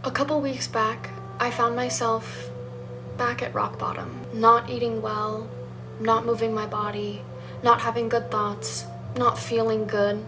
A couple weeks back, I found myself back at rock bottom. Not eating well, not moving my body, not having good thoughts, not feeling good,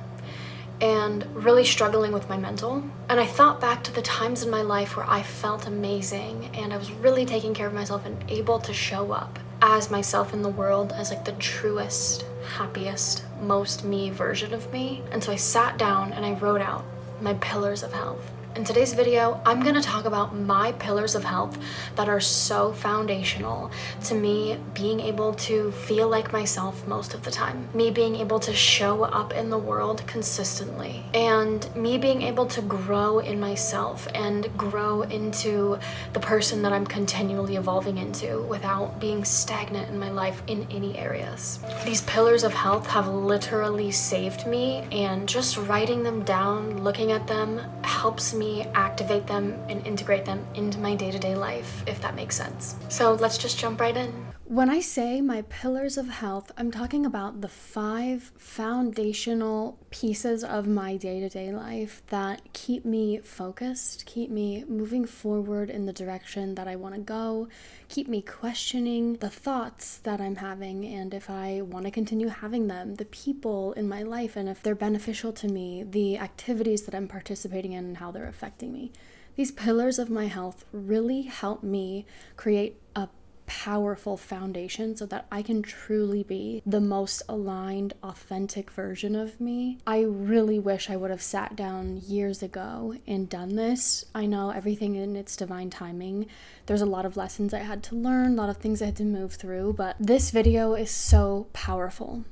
and really struggling with my mental. And I thought back to the times in my life where I felt amazing and I was really taking care of myself and able to show up as myself in the world as like the truest, happiest, most me version of me. And so I sat down and I wrote out my pillars of health. In today's video, I'm gonna talk about my pillars of health that are so foundational to me being able to feel like myself most of the time, me being able to show up in the world consistently, and me being able to grow in myself and grow into the person that I'm continually evolving into without being stagnant in my life in any areas. These pillars of health have literally saved me, and just writing them down, looking at them, helps me activate them and integrate them into my day-to-day life, if that makes sense. So let's just jump right in. When I say my pillars of health, I'm talking about the 5 foundational pieces of my day-to-day life that keep me focused, keep me moving forward in the direction that I want to go, keep me questioning the thoughts that I'm having, and if I want to continue having them, the people in my life, and if they're beneficial to me, the activities that I'm participating in and how they're affecting me. These pillars of my health really help me create a powerful foundation so that I can truly be the most aligned, authentic version of me. I really wish I would have sat down years ago and done this. I know everything in its divine timing. There's a lot of lessons I had to learn, a lot of things I had to move through, but this video is so powerful.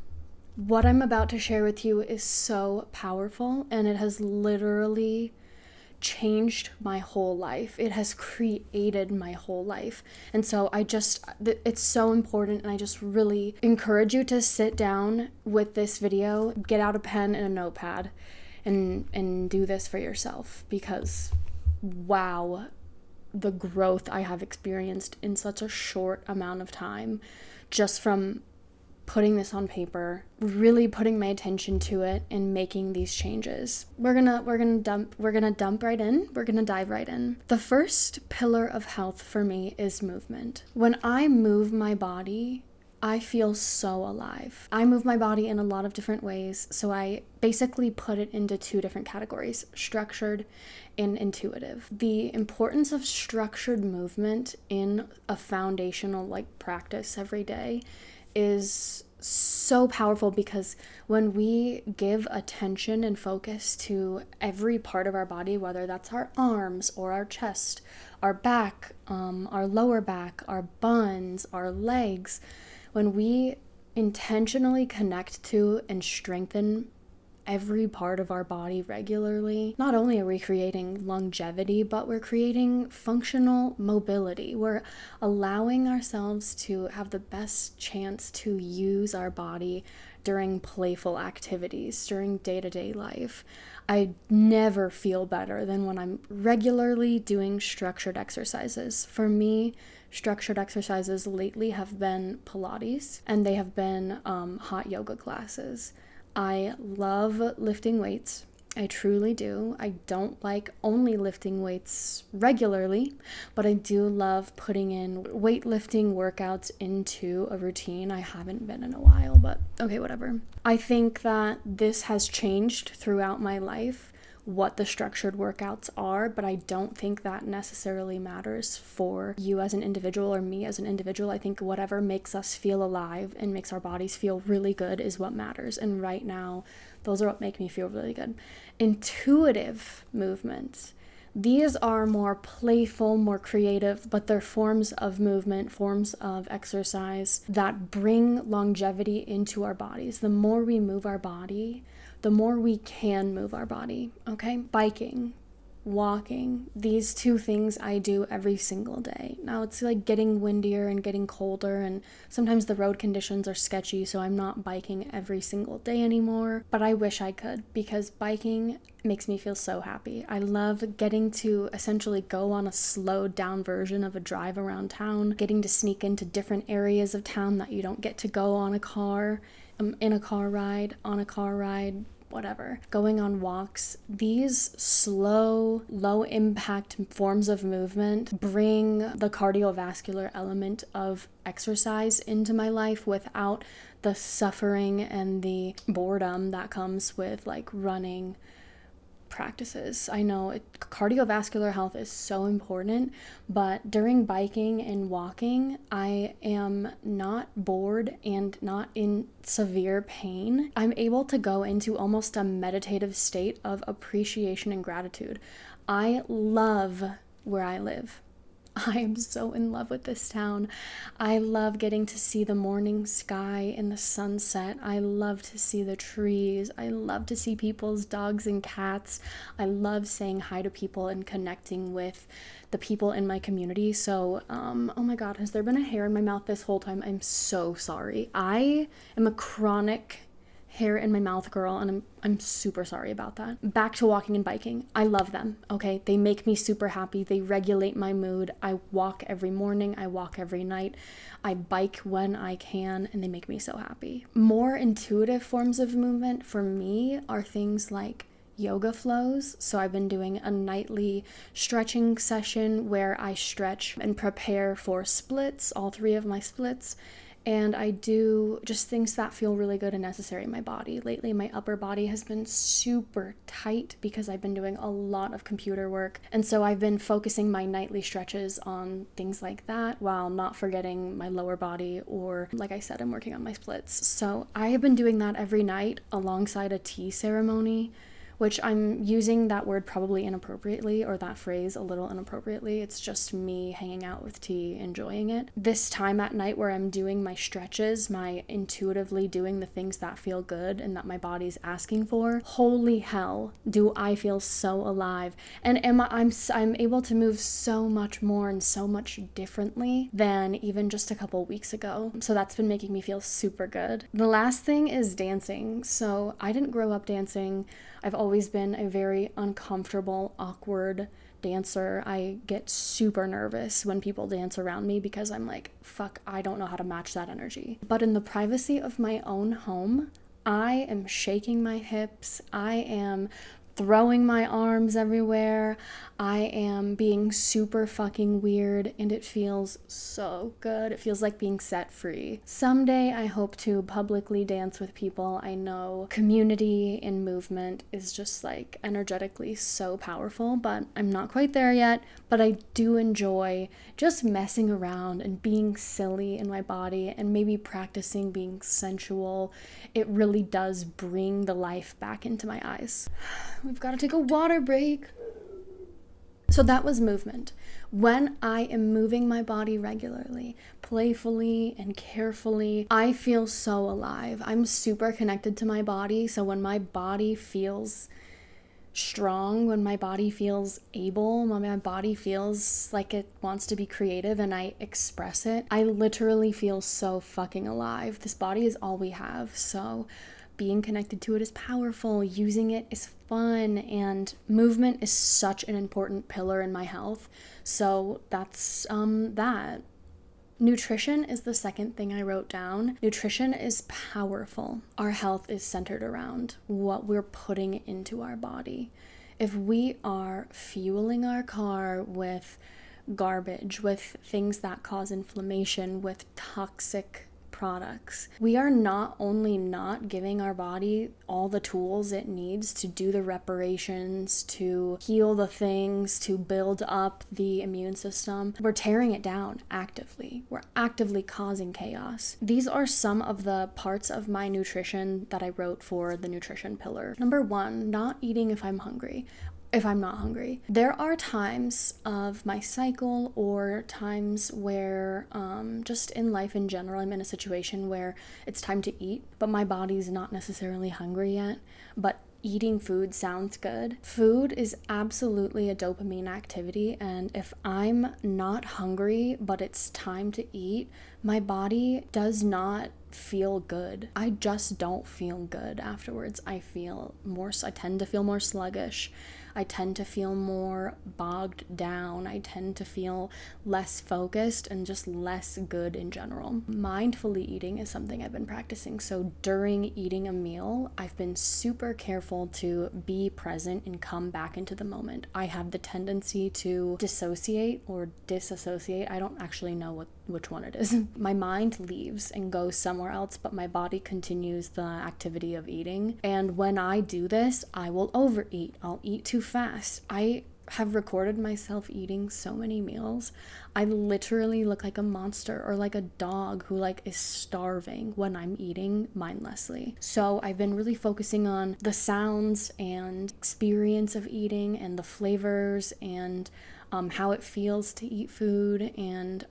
What I'm about to share with you is so powerful, and it has literally changed my whole life. It has created my whole life. And so it's so important, and I just really encourage you to sit down with this video, get out a pen and a notepad, and do this for yourself, because wow, the growth I have experienced in such a short amount of time just from putting this on paper, really putting my attention to it and making these changes. We're gonna dive right in. The first pillar of health for me is movement. When I move my body, I feel so alive. I move my body in a lot of different ways, so I basically put it into 2 different categories: structured and intuitive. The importance of structured movement in a foundational practice every day is so powerful, because when we give attention and focus to every part of our body, whether that's our arms or our chest, our back, our lower back, our buns, our legs, when we intentionally connect to and strengthen every part of our body regularly, not only are we creating longevity, but we're creating functional mobility. We're allowing ourselves to have the best chance to use our body during playful activities, during day-to-day life. I never feel better than when I'm regularly doing structured exercises. For me, structured exercises lately have been Pilates, and they have been hot yoga classes. I love lifting weights. I truly do. I don't like only lifting weights regularly, but I do love putting in weightlifting workouts into a routine. I haven't been in a while, but okay, whatever. I think that this has changed throughout my life, what the structured workouts are, but I don't think that necessarily matters for you as an individual or me as an individual. I think whatever makes us feel alive and makes our bodies feel really good is what matters. And right now, those are what make me feel really good. Intuitive movements. These are more playful, more creative, but they're forms of movement, forms of exercise that bring longevity into our bodies. The more we move our body, the more we can move our body, okay? Biking, walking, these 2 things I do every single day. Now it's getting windier and getting colder, and sometimes the road conditions are sketchy, so I'm not biking every single day anymore, but I wish I could, because biking makes me feel so happy. I love getting to essentially go on a slowed down version of a drive around town, getting to sneak into different areas of town that you don't get to go on a car, in a car ride, on a car ride, whatever. Going on walks, these slow, low impact forms of movement bring the cardiovascular element of exercise into my life without the suffering and the boredom that comes with like running practices. I know cardiovascular health is so important, but during biking and walking, I am not bored and not in severe pain. I'm able to go into almost a meditative state of appreciation and gratitude. I love where I live. I am so in love with this town. I love getting to see the morning sky and the sunset. I love to see the trees. I love to see people's dogs and cats. I love saying hi to people and connecting with the people in my community. So, oh my God, has there been a hair in my mouth this whole time? I'm so sorry. I am a chronic hair in my mouth girl, and I'm super sorry about that. Back to walking and biking. I love them, okay? They make me super happy. They regulate my mood. I walk every morning. I walk every night. I bike when I can, and they make me so happy. More intuitive forms of movement for me are things like yoga flows. So I've been doing a nightly stretching session where I stretch and prepare for splits, all 3 of my splits. And I do just things that feel really good and necessary in my body. Lately, my upper body has been super tight because I've been doing a lot of computer work. And so I've been focusing my nightly stretches on things like that while not forgetting my lower body, or like I said, I'm working on my splits. So I have been doing that every night alongside a tea ceremony, which I'm using that word probably inappropriately, or that phrase a little inappropriately. It's just me hanging out with tea, enjoying it. This time at night where I'm doing my stretches, my intuitively doing the things that feel good and that my body's asking for, holy hell, do I feel so alive. And I'm able to move so much more and so much differently than even just a couple weeks ago. So that's been making me feel super good. The last thing is dancing. So I didn't grow up dancing. I've always been a very uncomfortable, awkward dancer. I get super nervous when people dance around me because I'm like, fuck, I don't know how to match that energy. But in the privacy of my own home, I am shaking my hips. I am throwing my arms everywhere. I am being super fucking weird, and it feels so good. It feels like being set free. Someday I hope to publicly dance with people. I know community and movement is just like energetically so powerful, but I'm not quite there yet. But I do enjoy just messing around and being silly in my body and maybe practicing being sensual. It really does bring the life back into my eyes. We've got to take a water break. So that was movement. When I am moving my body regularly, playfully and carefully, I feel so alive. I'm super connected to my body. So when my body feels strong, when my body feels able, when my body feels like it wants to be creative and I express it, I literally feel so fucking alive. This body is all we have. So being connected to it is powerful, using it is fun, and movement is such an important pillar in my health. So that's that. Nutrition is the second thing I wrote down. Nutrition is powerful. Our health is centered around what we're putting into our body. If we are fueling our car with garbage, with things that cause inflammation, with toxic products, we are not only not giving our body all the tools it needs to do the reparations, to heal the things, to build up the immune system, we're tearing it down actively. We're actively causing chaos. These are some of the parts of my nutrition that I wrote for the nutrition pillar. Number 1, not eating if I'm hungry. If I'm not hungry. There are times of my cycle or times where just in life in general, I'm in a situation where it's time to eat, but my body's not necessarily hungry yet, but eating food sounds good. Food is absolutely a dopamine activity, and if I'm not hungry, but it's time to eat, my body does not feel good. I just don't feel good afterwards. I tend to feel more sluggish. I tend to feel more bogged down. I tend to feel less focused and just less good in general. Mindfully eating is something I've been practicing. So during eating a meal, I've been super careful to be present and come back into the moment. I have the tendency to dissociate or disassociate. I don't actually know which one it is. My mind leaves and goes somewhere else, but my body continues the activity of eating. And when I do this, I will overeat. I'll eat too fast. I have recorded myself eating so many meals. I literally look like a monster or like a dog who like is starving when I'm eating mindlessly. So I've been really focusing on the sounds and experience of eating and the flavors and how it feels to eat food, and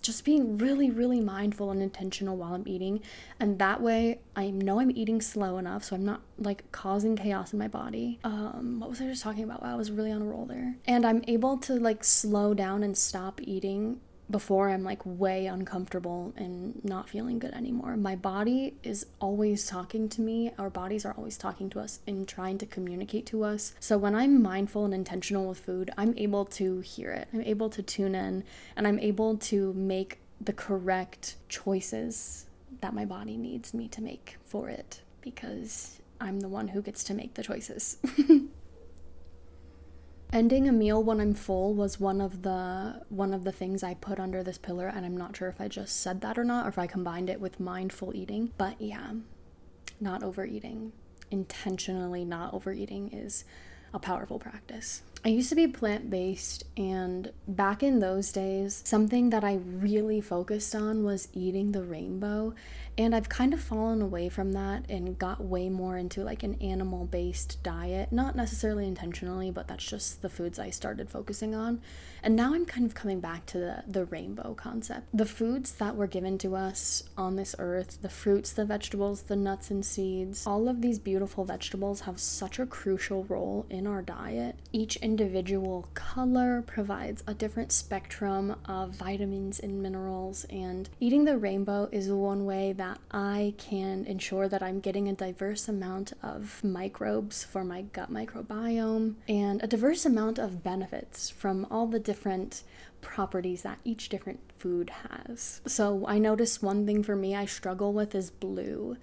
just being really, really mindful and intentional while I'm eating. And that way I know I'm eating slow enough so I'm not like causing chaos in my body. What was I just talking about? Wow, I was really on a roll there. And I'm able to like slow down and stop eating before I'm like way uncomfortable and not feeling good anymore. My body is always talking to me. Our bodies are always talking to us and trying to communicate to us. So when I'm mindful and intentional with food, I'm able to hear it. I'm able to tune in, and I'm able to make the correct choices that my body needs me to make for it, because I'm the one who gets to make the choices. Ending a meal when I'm full was one of the things I put under this pillar, and I'm not sure if I just said that or not, or if I combined it with mindful eating. But yeah, not overeating. Intentionally not overeating is a powerful practice. I used to be plant-based, and back in those days, something that I really focused on was eating the rainbow, and I've kind of fallen away from that and got way more into like an animal-based diet, not necessarily intentionally, but that's just the foods I started focusing on. And now I'm kind of coming back to the rainbow concept. The foods that were given to us on this earth, the fruits, the vegetables, the nuts and seeds, all of these beautiful vegetables have such a crucial role in our diet. Each individual color provides a different spectrum of vitamins and minerals, and eating the rainbow is one way that I can ensure that I'm getting a diverse amount of microbes for my gut microbiome and a diverse amount of benefits from all the different properties that each different food has. So I noticed one thing for me I struggle with is blue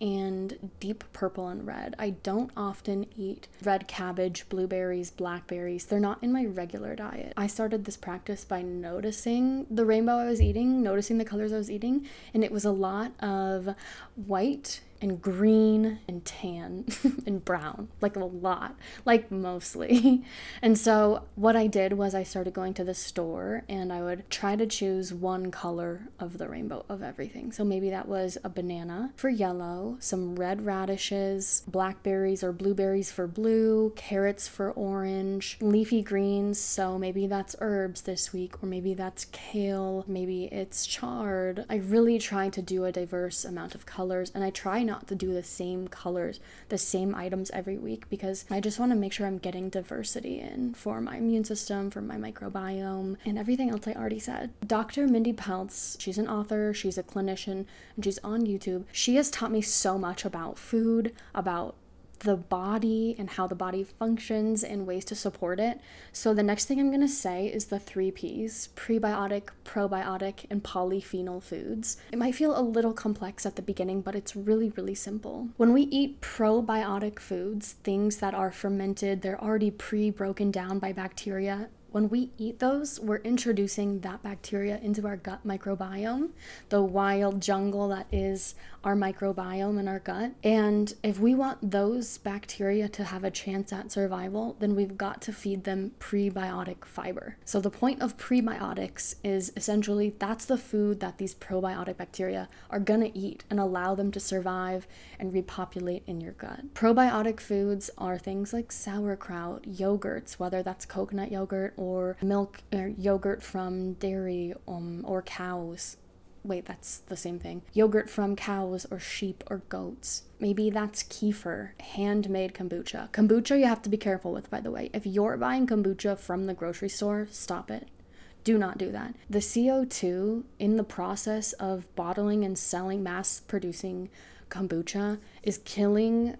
and deep purple and red. I don't often eat red cabbage, blueberries, blackberries. They're not in my regular diet. I started this practice by noticing the rainbow I was eating, noticing the colors I was eating, and it was a lot of white and green and tan and brown, like a lot, like mostly. And so what I did was I started going to the store and I would try to choose one color of the rainbow of everything. So maybe that was a banana for yellow, some red radishes, blackberries or blueberries for blue, carrots for orange, leafy greens. So maybe that's herbs this week, or maybe that's kale, maybe it's chard. I really try to do a diverse amount of colors, and I try not to do the same colors, the same items every week, because I just want to make sure I'm getting diversity in for my immune system, for my microbiome, and everything else I already said. Dr. Mindy Peltz, she's an author, she's a clinician, and she's on YouTube. She has taught me so much about food, about the body and how the body functions and ways to support it. So the next thing I'm going to say is the 3 Ps: prebiotic, probiotic, and polyphenol foods. It might feel a little complex at the beginning, but it's really, really simple. When we eat probiotic foods, things that are fermented, they're already pre-broken down by bacteria. When we eat those, we're introducing that bacteria into our gut microbiome, the wild jungle that is our microbiome in our gut. And if we want those bacteria to have a chance at survival, then we've got to feed them prebiotic fiber. So the point of prebiotics is essentially that's the food that these probiotic bacteria are gonna eat and allow them to survive and repopulate in your gut. Probiotic foods are things like sauerkraut, yogurts, whether that's coconut yogurt or milk or yogurt from dairy or cows. Wait, that's the same thing. Yogurt from cows or sheep or goats. Maybe that's kefir, handmade kombucha. Kombucha you have to be careful with, by the way. If you're buying kombucha from the grocery store, stop it. Do not do that. The CO2 in the process of bottling and selling, mass producing kombucha is killing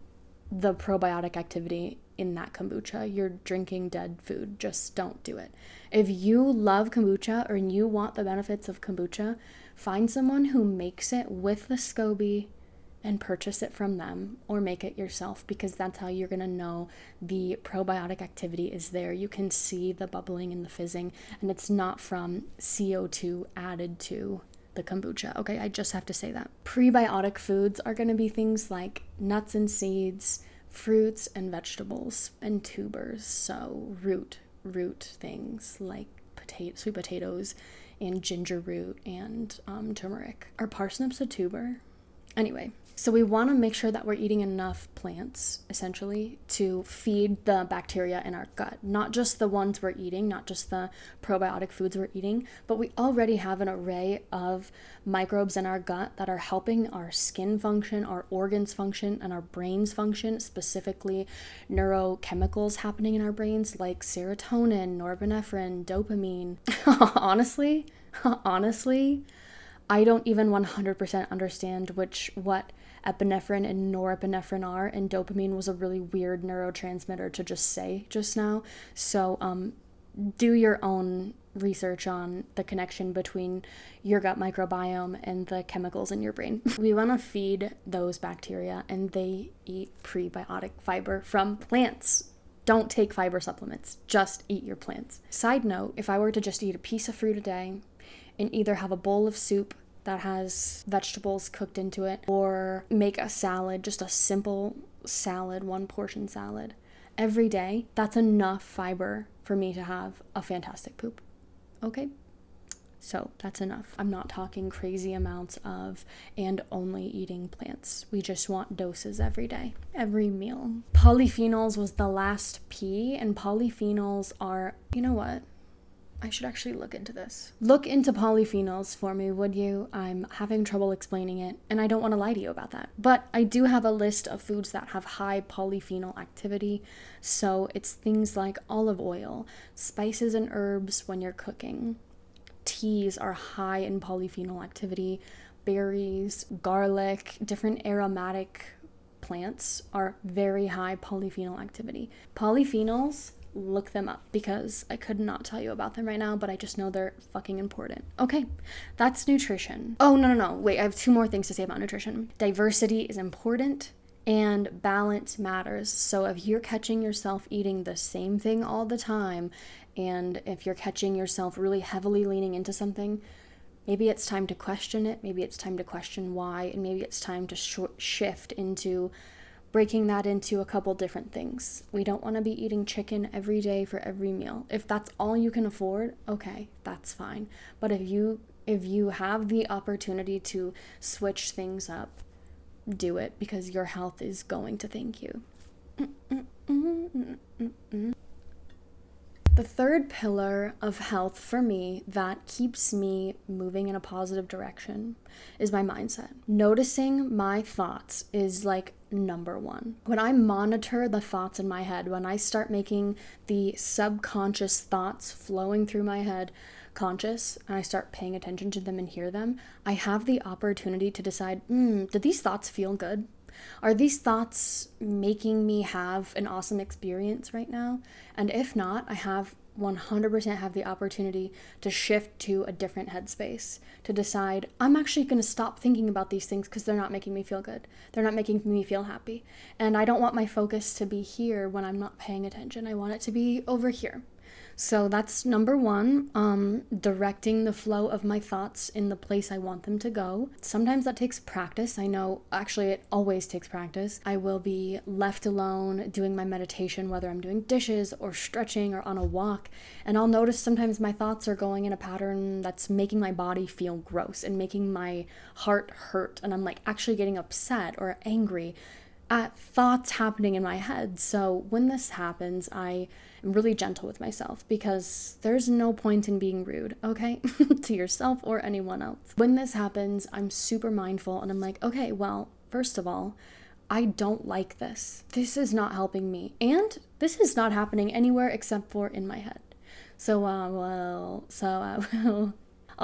the probiotic activity in that kombucha. You're drinking dead food. Just don't do it. If you love kombucha or you want the benefits of kombucha, find someone who makes it with the SCOBY and purchase it from them, or make it yourself, because that's how you're gonna know the probiotic activity is there. You can see the bubbling and the fizzing, and it's not from CO2 added to the kombucha. Okay, I just have to say that. Prebiotic foods are gonna be things like nuts and seeds, fruits and vegetables, and tubers. So root things like sweet potatoes and ginger root and turmeric. Are parsnips a tuber? Anyway, so we want to make sure that we're eating enough plants, essentially, to feed the bacteria in our gut. Not just the ones we're eating, not just the probiotic foods we're eating, but we already have an array of microbes in our gut that are helping our skin function, our organs function, and our brains function, specifically neurochemicals happening in our brains like serotonin, norepinephrine, dopamine. Honestly, I don't even 100% understand what epinephrine and norepinephrine are, and dopamine was a really weird neurotransmitter to just say just now. So do your own research on the connection between your gut microbiome and the chemicals in your brain. We want to feed those bacteria, and they eat prebiotic fiber from plants. Don't take fiber supplements, just eat your plants. Side note, if I were to just eat a piece of fruit a day and either have a bowl of soup that has vegetables cooked into it, or make a salad, just a simple salad, one portion salad, every day, that's enough fiber for me to have a fantastic poop. Okay? So that's enough. I'm not talking crazy amounts of and only eating plants. We just want doses every day, every meal. Polyphenols was the last P, and polyphenols are, you know what? I should actually look into this. Look into polyphenols for me, would you? I'm having trouble explaining it, and I don't want to lie to you about that. But I do have a list of foods that have high polyphenol activity. So it's things like olive oil, spices and herbs when you're cooking. Teas are high in polyphenol activity. Berries, garlic, different aromatic plants are very high polyphenol activity. Polyphenols, look them up, because I could not tell you about them right now, but I just know they're fucking important. Okay, that's nutrition. Oh, no. Wait, I have 2 more things to say about nutrition. Diversity is important, and balance matters. So if you're catching yourself eating the same thing all the time, and if you're catching yourself really heavily leaning into something, maybe it's time to question it, maybe it's time to question why, and maybe it's time to shift into breaking that into a couple different things. We don't want to be eating chicken every day for every meal. If that's all you can afford, okay, that's fine. But if you have the opportunity to switch things up, do it, because your health is going to thank you. The third pillar of health for me that keeps me moving in a positive direction is my mindset. Noticing my thoughts is like number 1. When I monitor the thoughts in my head, when I start making the subconscious thoughts flowing through my head conscious, and I start paying attention to them and hear them, I have the opportunity to decide, do these thoughts feel good? Are these thoughts making me have an awesome experience right now? And if not, I have 100% have the opportunity to shift to a different headspace, to decide I'm actually going to stop thinking about these things because they're not making me feel good. They're not making me feel happy. And I don't want my focus to be here when I'm not paying attention. I want it to be over here. So that's number 1, directing the flow of my thoughts in the place I want them to go. Sometimes that takes practice. I know, actually, it always takes practice. I will be left alone doing my meditation, whether I'm doing dishes or stretching or on a walk, and I'll notice sometimes my thoughts are going in a pattern that's making my body feel gross and making my heart hurt, and I'm like actually getting upset or angry at thoughts happening in my head. So when this happens, I am really gentle with myself, because there's no point in being rude, okay, to yourself or anyone else. When this happens, I'm super mindful, and I'm like, okay, well, first of all, I don't like this. This is not helping me, and this is not happening anywhere except for in my head. So I'll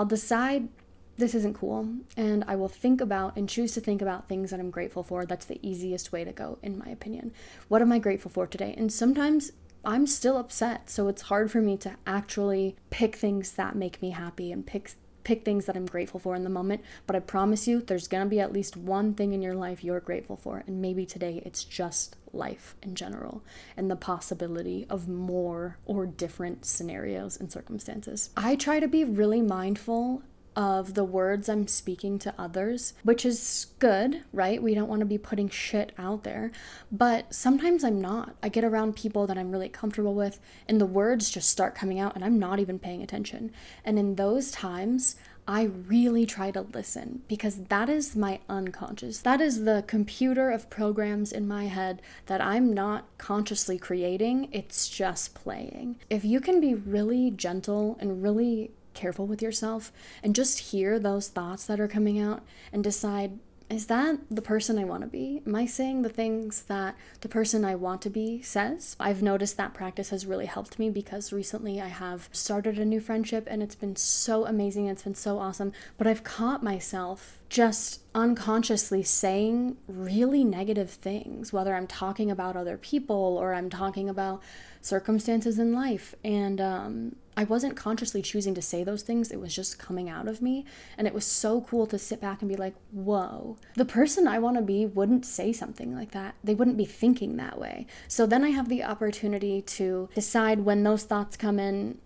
decide this isn't cool, and I will think about and choose to think about things that I'm grateful for. That's the easiest way to go, in my opinion. What am I grateful for today? And sometimes I'm still upset, so it's hard for me to actually pick things that make me happy and pick things that I'm grateful for in the moment. But I promise you, there's gonna be at least one thing in your life you're grateful for, and maybe today it's just life in general and the possibility of more or different scenarios and circumstances. I try to be really mindful of the words I'm speaking to others, which is good, right? We don't want to be putting shit out there, but sometimes I'm not. I get around people that I'm really comfortable with, and the words just start coming out and I'm not even paying attention. And in those times, I really try to listen, because that is my unconscious. That is the computer of programs in my head that I'm not consciously creating, it's just playing. If you can be really gentle and really careful with yourself and just hear those thoughts that are coming out and decide, is that the person I want to be? Am I saying the things that the person I want to be says? I've noticed that practice has really helped me, because recently I have started a new friendship and it's been so amazing. It's been so awesome. But I've caught myself just unconsciously saying really negative things, whether I'm talking about other people or I'm talking about circumstances in life. And I wasn't consciously choosing to say those things. It was just coming out of me. And it was so cool to sit back and be like, whoa, the person I want to be wouldn't say something like that. They wouldn't be thinking that way. So then I have the opportunity to decide when those thoughts come in,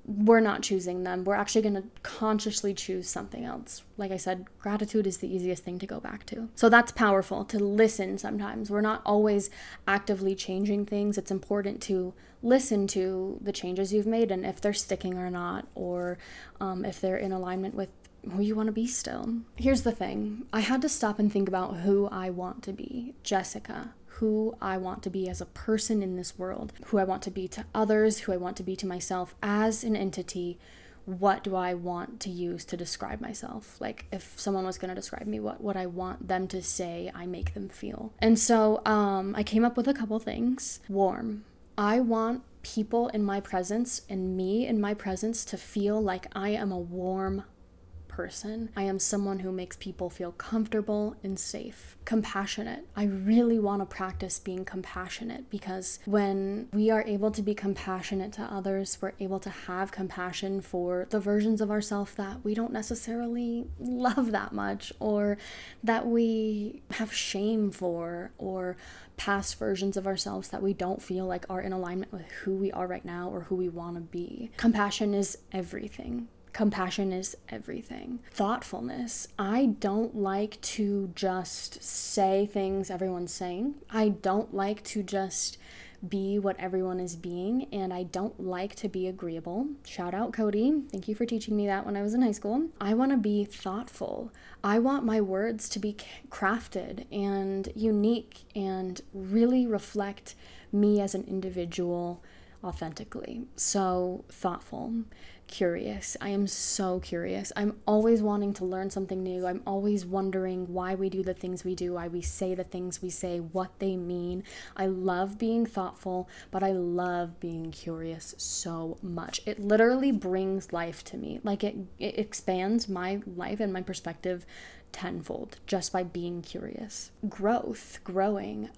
we're not choosing them. We're actually going to consciously choose something else. Like I said, gratitude is the easiest thing to go back to. So that's powerful, to listen sometimes. We're not always actively changing things. It's important to listen to the changes you've made and if they're sticking or not, or if they're in alignment with who you want to be still. Here's the thing. I had to stop and think about who I want to be. Jessica. Who I want to be as a person in this world, who I want to be to others, who I want to be to myself as an entity. What do I want to use to describe myself? Like, if someone was going to describe me, what would I want them to say I make them feel? And so I came up with a couple things. Warm. I want people in my presence and me in my presence to feel like I am a warm person. I am someone who makes people feel comfortable and safe. Compassionate. I really want to practice being compassionate, because when we are able to be compassionate to others, we're able to have compassion for the versions of ourselves that we don't necessarily love that much, or that we have shame for, or past versions of ourselves that we don't feel like are in alignment with who we are right now or who we want to be. Compassion is everything. Compassion is everything. Thoughtfulness. I don't like to just say things everyone's saying. I don't like to just be what everyone is being, and I don't like to be agreeable. Shout out Cody. Thank you for teaching me that when I was in high school. I want to be thoughtful. I want my words to be crafted and unique and really reflect me as an individual authentically. So thoughtful. Curious. I am so curious. I'm always wanting to learn something new. I'm always wondering why we do the things we do, why we say the things we say, what they mean. I love being thoughtful, but I love being curious so much. It literally brings life to me. Like it expands my life and my perspective tenfold just by being curious. Growing.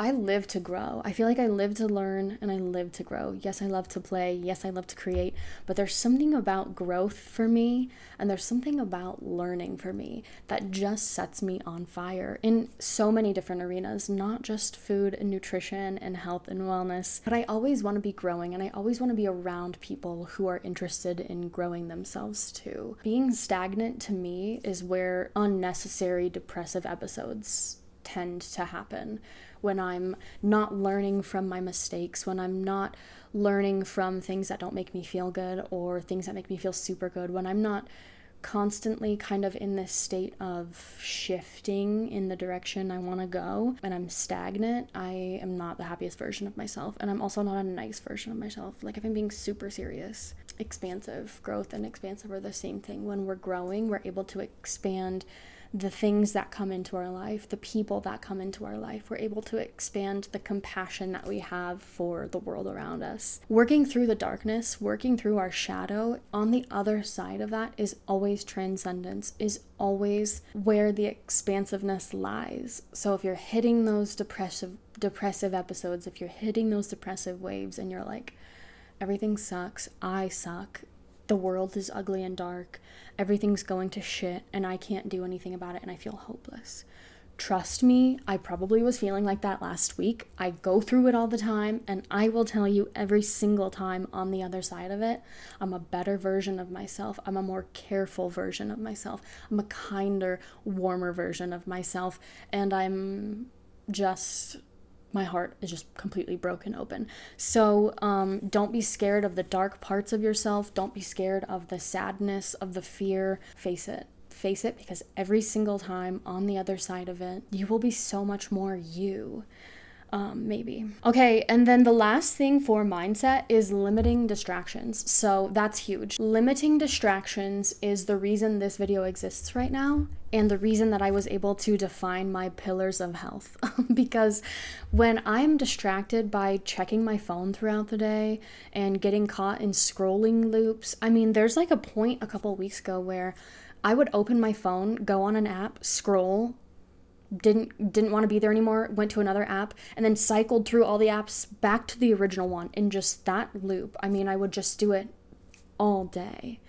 I live to grow. I feel like I live to learn and I live to grow. Yes, I love to play. Yes, I love to create. But there's something about growth for me, and there's something about learning for me that just sets me on fire in so many different arenas, not just food and nutrition and health and wellness. But I always want to be growing, and I always want to be around people who are interested in growing themselves too. Being stagnant to me is where unnecessary depressive episodes tend to happen. When I'm not learning from my mistakes, when I'm not learning from things that don't make me feel good or things that make me feel super good, when I'm not constantly kind of in this state of shifting in the direction I want to go and I'm stagnant, I am not the happiest version of myself, and I'm also not a nice version of myself. Like, if I'm being super serious. Expansive. Growth and expansive are the same thing. When we're growing, we're able to expand the things that come into our life, the people that come into our life. We're able to expand the compassion that we have for the world around us. Working through the darkness, working through our shadow, on the other side of that is always transcendence, is always where the expansiveness lies. So if you're hitting those depressive episodes, if you're hitting those depressive waves and you're like, everything sucks, I suck, the world is ugly and dark, everything's going to shit, and I can't do anything about it, and I feel hopeless. Trust me, I probably was feeling like that last week. I go through it all the time, and I will tell you every single time on the other side of it, I'm a better version of myself. I'm a more careful version of myself. I'm a kinder, warmer version of myself, and my heart is just completely broken open. So don't be scared of the dark parts of yourself. Don't be scared of the sadness, of the fear. Face it, because every single time on the other side of it, you will be so much more you. Maybe. Okay, and then the last thing for mindset is limiting distractions. So that's huge. Limiting distractions is the reason this video exists right now, and the reason that I was able to define my pillars of health. Because when I'm distracted by checking my phone throughout the day and getting caught in scrolling loops, I mean, there's like a point a couple weeks ago where I would open my phone, go on an app, scroll, didn't want to be there anymore, went to another app, and then cycled through all the apps back to the original one in just that loop. I mean, I would just do it all day.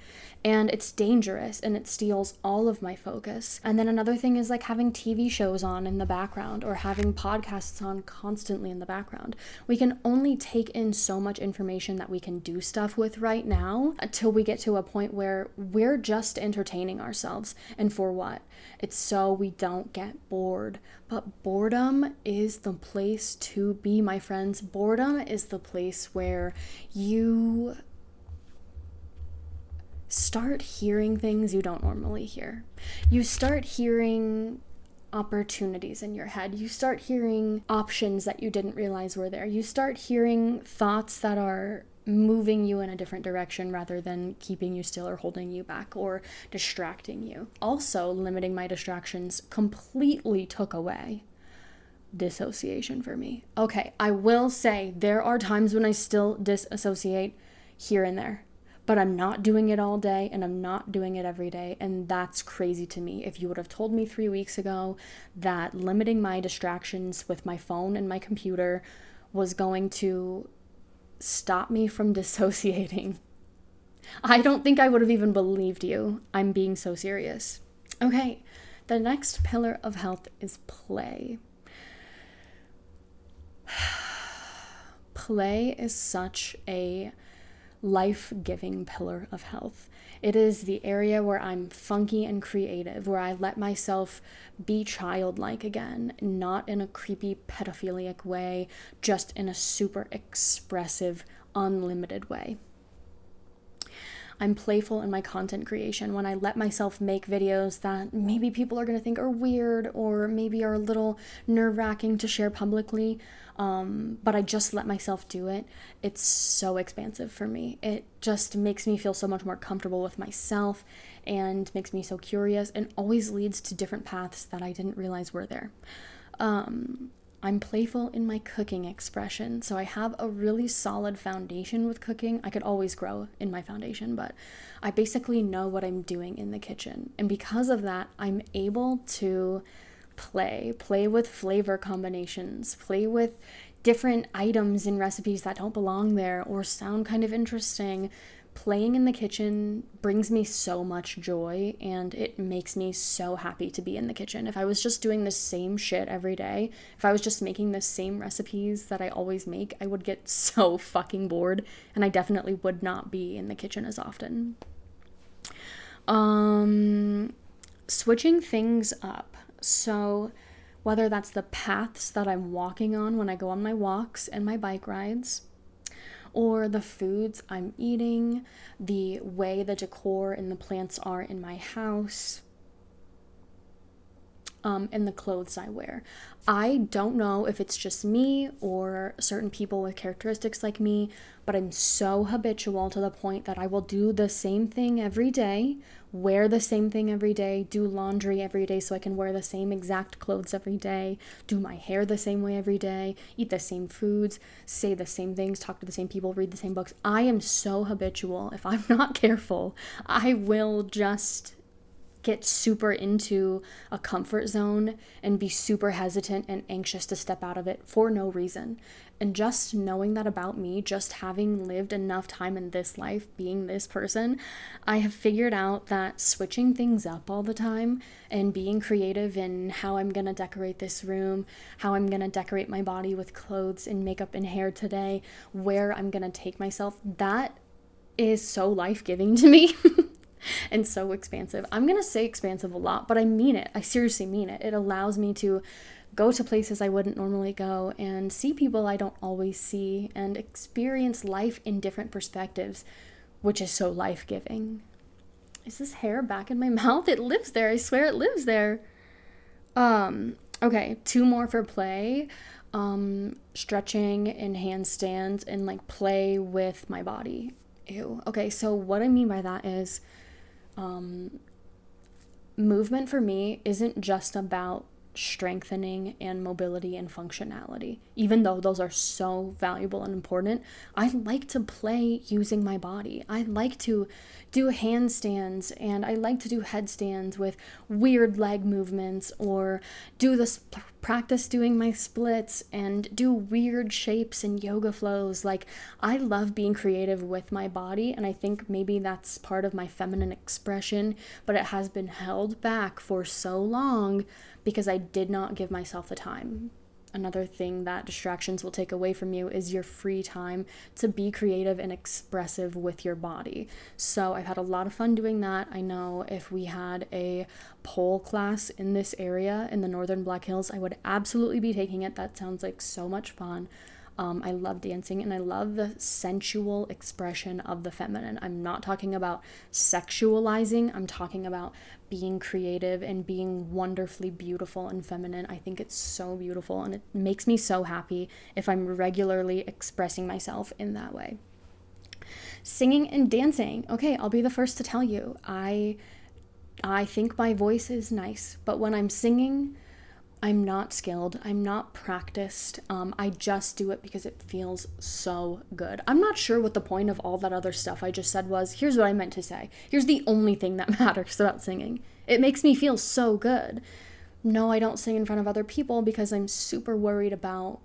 And it's dangerous, and it steals all of my focus. And then another thing is like having TV shows on in the background, or having podcasts on constantly in the background. We can only take in so much information that we can do stuff with right now until we get to a point where we're just entertaining ourselves. And for what? It's so we don't get bored. But boredom is the place to be, my friends. Boredom is the place where you start hearing things you don't normally hear. You start hearing opportunities in your head. You start hearing options that you didn't realize were there. You start hearing thoughts that are moving you in a different direction rather than keeping you still or holding you back or distracting you. Also, limiting my distractions completely took away dissociation for me. Okay, I will say there are times when I still disassociate here and there, but I'm not doing it all day, and I'm not doing it every day, and that's crazy to me. If you would have told me 3 weeks ago that limiting my distractions with my phone and my computer was going to stop me from dissociating, I don't think I would have even believed you. I'm being so serious. Okay, the next pillar of health is play. Play is such a life-giving pillar of health. It is the area where I'm funky and creative, where I let myself be childlike again, not in a creepy pedophilic way, just in a super expressive, unlimited way. I'm playful in my content creation when I let myself make videos that maybe people are going to think are weird or maybe are a little nerve-wracking to share publicly, but I just let myself do it. It's so expansive for me. It just makes me feel so much more comfortable with myself and makes me so curious, and always leads to different paths that I didn't realize were there. I'm playful in my cooking expression, so I have a really solid foundation with cooking. I could always grow in my foundation, but I basically know what I'm doing in the kitchen. And because of that, I'm able to play with flavor combinations, play with different items in recipes that don't belong there or sound kind of interesting. Playing in the kitchen brings me so much joy, and it makes me so happy to be in the kitchen. If I was just doing the same shit every day, if I was just making the same recipes that I always make, I would get so fucking bored, and I definitely would not be in the kitchen as often. Switching things up. So whether that's the paths that I'm walking on when I go on my walks and my bike rides, or the foods I'm eating, the way the decor and the plants are in my house, in the clothes I wear. I don't know if it's just me or certain people with characteristics like me, but I'm so habitual to the point that I will do the same thing every day, wear the same thing every day, do laundry every day so I can wear the same exact clothes every day, do my hair the same way every day, eat the same foods, say the same things, talk to the same people, read the same books. I am so habitual. If I'm not careful, I will just get super into a comfort zone and be super hesitant and anxious to step out of it for no reason. And just knowing that about me, just having lived enough time in this life, being this person, I have figured out that switching things up all the time and being creative in how I'm gonna decorate this room, how I'm gonna decorate my body with clothes and makeup and hair today, where I'm gonna take myself, that is so life-giving to me. And so expansive. I'm going to say expansive a lot, but I mean it. I seriously mean it. It allows me to go to places I wouldn't normally go and see people I don't always see and experience life in different perspectives, which is so life-giving. Is this hair back in my mouth? It lives there. I swear it lives there. Okay, 2 more for play. Stretching and handstands and like play with my body. Ew. Okay, so what I mean by that is movement for me isn't just about strengthening and mobility and functionality. Even though those are so valuable and important, I like to play using my body. I like to do handstands and I like to do headstands with weird leg movements, or do this practice doing my splits and do weird shapes and yoga flows. Like, I love being creative with my body, and I think maybe that's part of my feminine expression, but it has been held back for so long because I did not give myself the time. Another thing that distractions will take away from you is your free time to be creative and expressive with your body. So I've had a lot of fun doing that. I know if we had a pole class in this area in the Northern Black Hills, I would absolutely be taking it. That sounds like so much fun. I love dancing and I love the sensual expression of the feminine. I'm not talking about sexualizing. I'm talking about being creative and being wonderfully beautiful and feminine. I think it's so beautiful and it makes me so happy if I'm regularly expressing myself in that way. Singing and dancing. Okay, I'll be the first to tell you. I think my voice is nice, but when I'm singing, I'm not skilled. I'm not practiced. I just do it because it feels so good. I'm not sure what the point of all that other stuff I just said was. Here's what I meant to say. Here's the only thing that matters about singing. It makes me feel so good. No, I don't sing in front of other people because I'm super worried about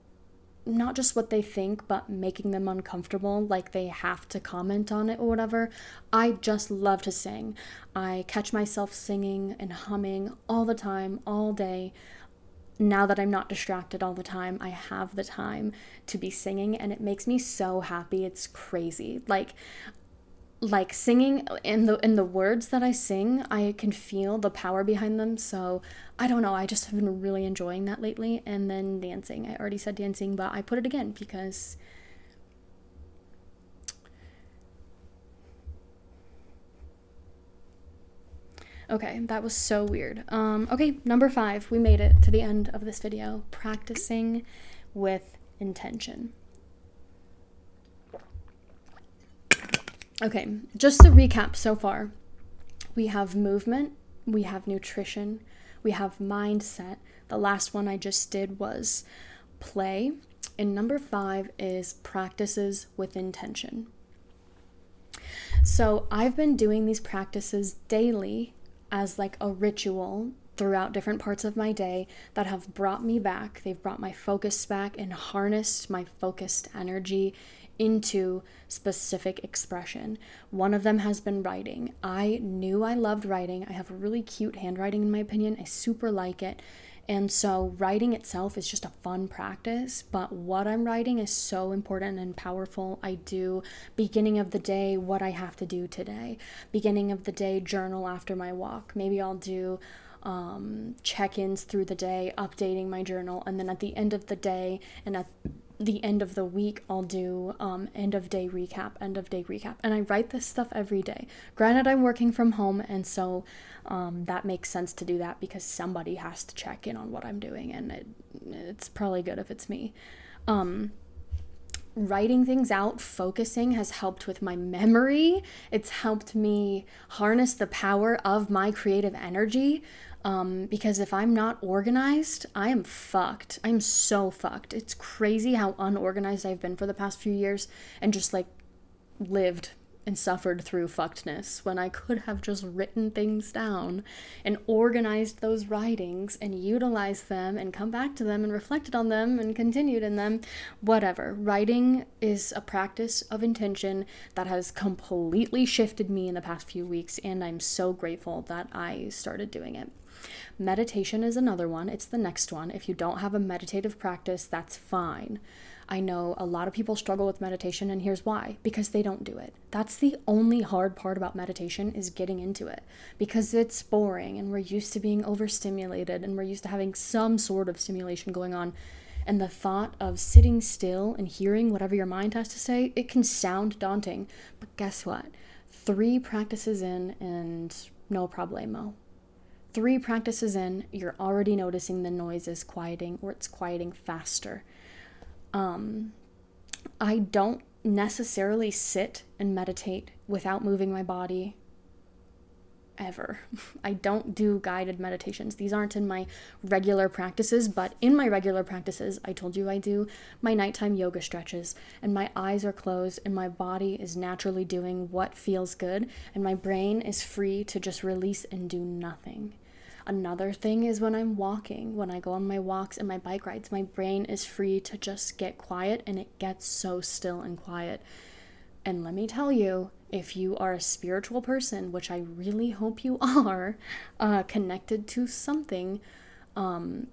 not just what they think, but making them uncomfortable, like they have to comment on it or whatever. I just love to sing. I catch myself singing and humming all the time, all day. Now that I'm not distracted all the time, I have the time to be singing, and it makes me so happy. It's crazy. Like singing in the words that I sing, I can feel the power behind them. So I don't know, I just have been really enjoying that lately. And then dancing. I already said dancing, but I put it again because okay, that was so weird. Okay, number 5, we made it to the end of this video. Practicing with intention. Okay, just to recap so far, we have movement, we have nutrition, we have mindset. The last one I just did was play. And number 5 is practices with intention. So I've been doing these practices daily as like a ritual throughout different parts of my day that have brought me back. They've brought my focus back and harnessed my focused energy into specific expression. One of them has been writing. I knew I loved writing. I have really cute handwriting in my opinion. I super like it. And so writing itself is just a fun practice, but what I'm writing is so important and powerful. I do beginning of the day, what I have to do today. Beginning of the day, journal after my walk. Maybe I'll do check-ins through the day, updating my journal. And then at the end of the day and at the end of the week, I'll do end of day recap. And I write this stuff every day. Granted, I'm working from home, and so that makes sense to do that because somebody has to check in on what I'm doing, and it's probably good if it's me. Writing things out, focusing has helped with my memory. It's helped me harness the power of my creative energy. Because if I'm not organized, I am fucked. I'm so fucked. It's crazy how unorganized I've been for the past few years and just like lived and suffered through fuckedness when I could have just written things down and organized those writings and utilized them and come back to them and reflected on them and continued in them. Whatever. Writing is a practice of intention that has completely shifted me in the past few weeks, and I'm so grateful that I started doing it. Meditation is another one. It's the next one. If you don't have a meditative practice, that's fine. I know a lot of people struggle with meditation, and here's why. Because they don't do it. That's the only hard part about meditation, is getting into it. Because it's boring, and we're used to being overstimulated, and we're used to having some sort of stimulation going on. And the thought of sitting still and hearing whatever your mind has to say, it can sound daunting. But guess what? 3 practices in, and no problemo. 3 practices in, you're already noticing the noise is quieting, or it's quieting faster. I don't necessarily sit and meditate without moving my body ever. I don't do guided meditations. These aren't in my regular practices, but in my regular practices, I told you I do my nighttime yoga stretches, and my eyes are closed and my body is naturally doing what feels good, and my brain is free to just release and do nothing. Another thing is when I'm walking, when I go on my walks and my bike rides, my brain is free to just get quiet, and it gets so still and quiet. And let me tell you, if you are a spiritual person, which I really hope you are, connected to something,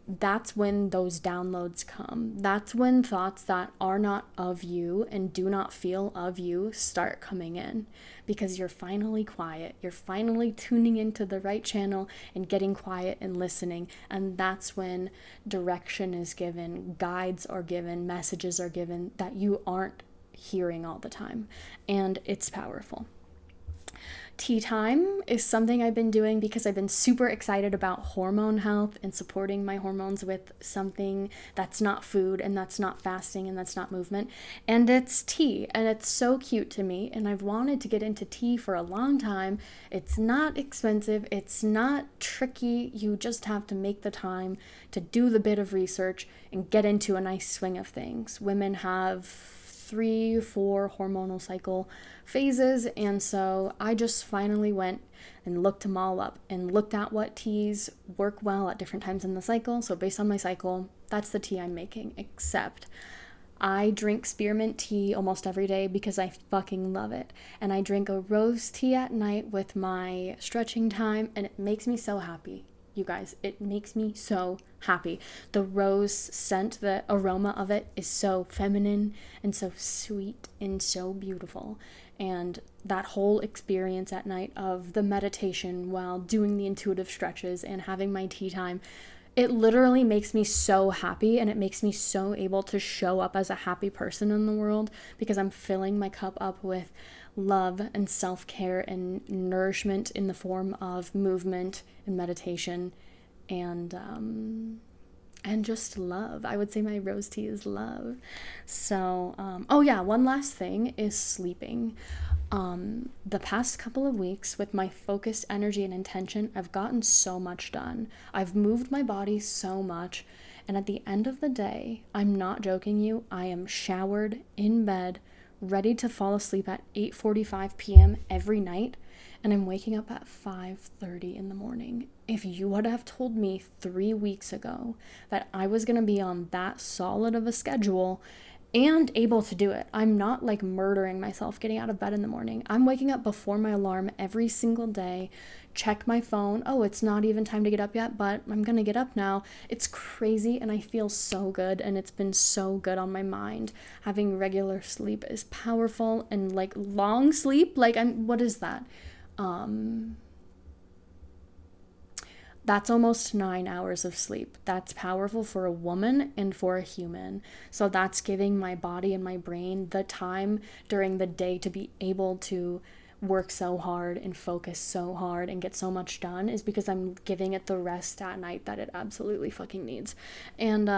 that's when those downloads come. That's when thoughts that are not of you and do not feel of you start coming in, because you're finally quiet. You're finally tuning into the right channel and getting quiet and listening. And that's when direction is given, guides are given, messages are given that you aren't hearing all the time. And it's powerful. Tea time is something I've been doing because I've been super excited about hormone health and supporting my hormones with something that's not food, and that's not fasting, and that's not movement. And it's tea, and it's so cute to me, and I've wanted to get into tea for a long time. It's not expensive, it's not tricky. You just have to make the time to do the bit of research and get into a nice swing of things. Women have 3-4 hormonal cycle phases, and so I just finally went and looked them all up and looked at what teas work well at different times in the cycle. So based on my cycle, that's the tea I'm making. Except I drink spearmint tea almost every day because I fucking love it, and I drink a rose tea at night with my stretching time, and it makes me so happy. You guys, it makes me so happy. The rose scent, the aroma of it is so feminine and so sweet and so beautiful. And that whole experience at night of the meditation while doing the intuitive stretches and having my tea time, it literally makes me so happy, and it makes me so able to show up as a happy person in the world, because I'm filling my cup up with love and self-care and nourishment in the form of movement and meditation and just love. I would say my rose tea is love. So, one last thing is sleeping. The past couple of weeks, with my focused energy and intention, I've gotten so much done. I've moved my body so much, and at the end of the day, I'm not joking you, I am showered, in bed, ready to fall asleep at 8:45 p.m. every night, and I'm waking up at 5:30 in the morning. If you would have told me 3 weeks ago that I was going to be on that solid of a schedule and able to do it, I'm not like murdering myself getting out of bed in the morning. I'm waking up before my alarm every single day, check my phone. Oh, it's not even time to get up yet, but I'm going to get up now. It's crazy, and I feel so good, and it's been so good on my mind. Having regular sleep is powerful, and like long sleep, like what is that? That's almost 9 hours of sleep. That's powerful for a woman and for a human. So that's giving my body and my brain the time during the day to be able to work so hard and focus so hard and get so much done, is because I'm giving it the rest at night that it absolutely fucking needs. And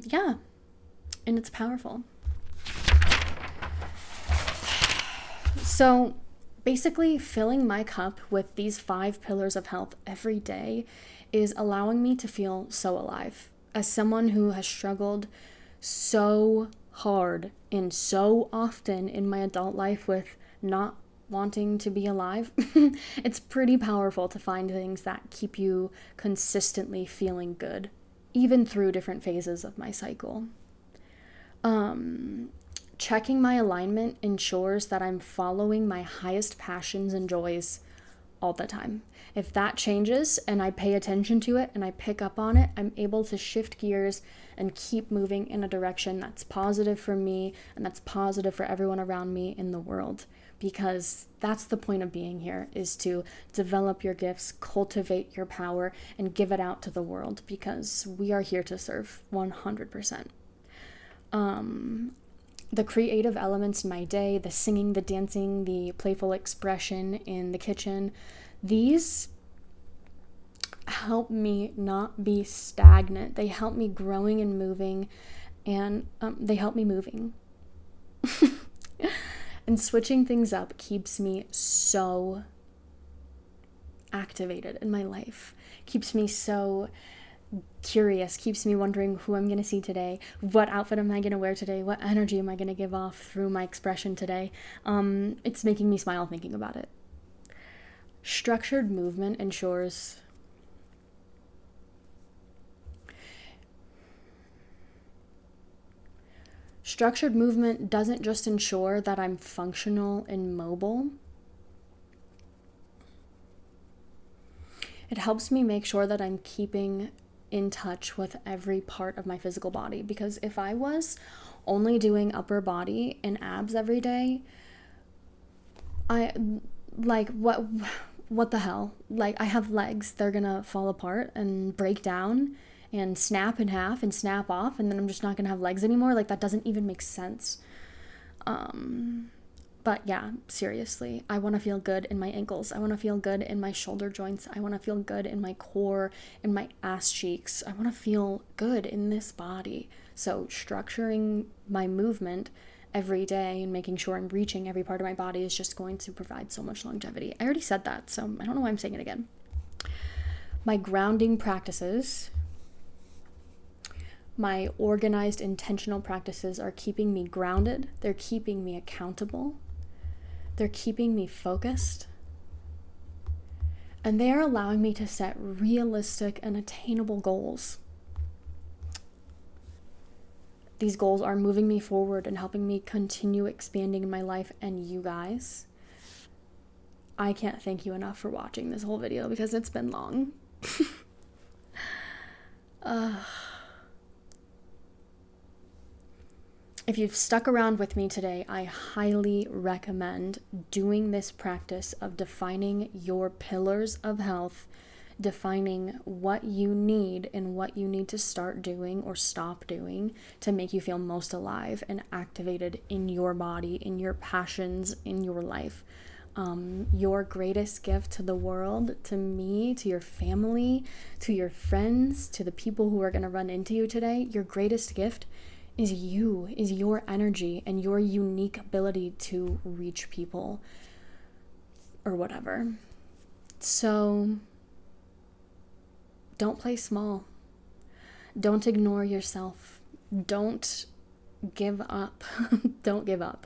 yeah, and it's powerful. So basically, filling my cup with these 5 pillars of health every day is allowing me to feel so alive. As someone who has struggled so hard and so often in my adult life with not wanting to be alive, it's pretty powerful to find things that keep you consistently feeling good, even through different phases of my cycle. Checking my alignment ensures that I'm following my highest passions and joys all the time. If that changes and I pay attention to it and I pick up on it, I'm able to shift gears and keep moving in a direction that's positive for me and that's positive for everyone around me in the world. Because that's the point of being here, is to develop your gifts, cultivate your power, and give it out to the world, because we are here to serve 100%. The creative elements in my day, the singing, the dancing, the playful expression in the kitchen, these help me not be stagnant. They help me growing and moving, and they help me moving. And switching things up keeps me so activated in my life, keeps me so curious, keeps me wondering who I'm going to see today, what outfit am I going to wear today, what energy am I going to give off through my expression today. It's making me smile thinking about it. Structured movement ensures Structured movement doesn't just ensure that I'm functional and mobile. It helps me make sure that I'm keeping in touch with every part of my physical body. Because if I was only doing upper body and abs every day, what the hell? Like, I have legs, they're gonna fall apart and break down and snap in half and snap off, and then I'm just not gonna have legs anymore. Like, that doesn't even make sense. But yeah, seriously, I want to feel good in my ankles. I want to feel good in my shoulder joints. I want to feel good in my core, in my ass cheeks. I want to feel good in this body. So structuring my movement every day and making sure I'm reaching every part of my body is just going to provide so much longevity. I already said that, so I don't know why I'm saying it again. My grounding practices, my organized, intentional practices are keeping me grounded. They're keeping me accountable. They're keeping me focused. And they are allowing me to set realistic and attainable goals. These goals are moving me forward and helping me continue expanding in my life. And you guys, I can't thank you enough for watching this whole video, because it's been long. If you've stuck around with me today, I highly recommend doing this practice of defining your pillars of health, defining what you need and what you need to start doing or stop doing to make you feel most alive and activated in your body, in your passions, in your life. Your greatest gift to the world, to me, to your family, to your friends, to the people who are going to run into you today, your greatest gift is you, is your energy and your unique ability to reach people or whatever. So don't play small. Don't ignore yourself. Don't give up. Don't give up.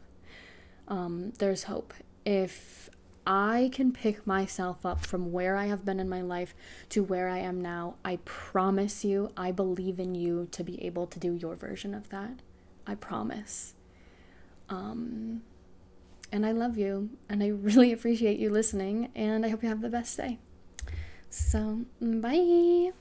There's hope. If I can pick myself up from where I have been in my life to where I am now, I promise you, I believe in you to be able to do your version of that. I promise. And I love you, and I really appreciate you listening, and I hope you have the best day. So, bye.